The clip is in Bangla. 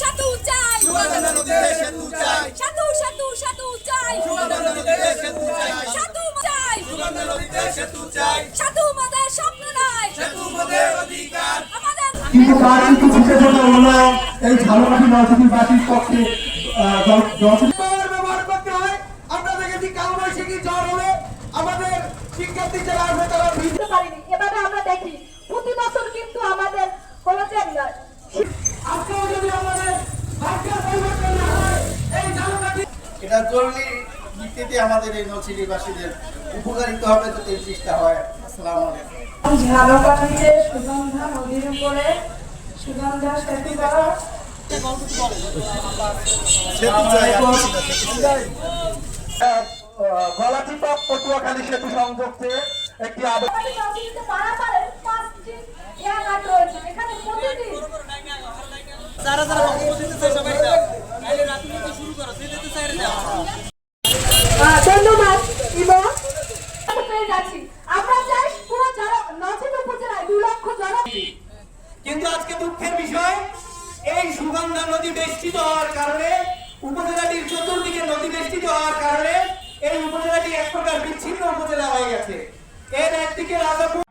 সাধু চাই সুগন্ধা নদীতে সেতু চাই সাধু চাই সুগন্ধা নদীতে সেতু চাই সাধু চাই সুগন্ধা নদীতে সেতু চাই সাধু আমাদের স্বপ্ন নয় সেতু মোদের অধিকার আমাদের কিন্তু তার কিন্তু বিশেষত হলো এই ঝালকাঠি নরসিংদীবাসীর পক্ষে ব্যবহার করতে হয়। আমরা দেখেছি কালবৈশাখী ঝড় হলে আমাদের শিক্ষার্থী যারা আসবে তারা বুঝতে পারিনি। এভাবে আমরা দেখি প্রতি বছর কিন্তু আমাদের কোনো যে আজকেও যদি আমাদের ভাগ্যের পরিবর্তন না হয় এই ঝালকাঠি এটা জরুরি ভিত্তিতে আমাদের এই নলছিটিবাসীদের উপকারিত হবে যাতে এই চেষ্টা হয়। আসসালামু আলাইকুম। ঝালকাঠিতে সুগন্ধা নদীর উপরে সুগন্ধা সেতু করা সেতু চাই গলাচিপা পটুয়াখালী সেতু সংযোগ চেয়ে একটি আমাদের নদীতে পারাপারে 5টি ঘাট রয়েছে। এখানে প্রতিদিন ধন্যবাদ এবং পেয়ে যাচ্ছি। আমরা চাই পুরো নরসিংদী উপজেলায় 2 লক্ষ জন। কিন্তু আজকে দুঃখের বিষয় এই সুগন্ধা নদী বেষ্টিত হওয়ার কারণে উপজেলাটির চতুর্দিকে নদী বেষ্টিত হওয়ার কারণে এই উপজেলাটি এক প্রকার বিচ্ছিন্ন উপজেলা হয়ে গেছে। এর একদিকে রাজাপুর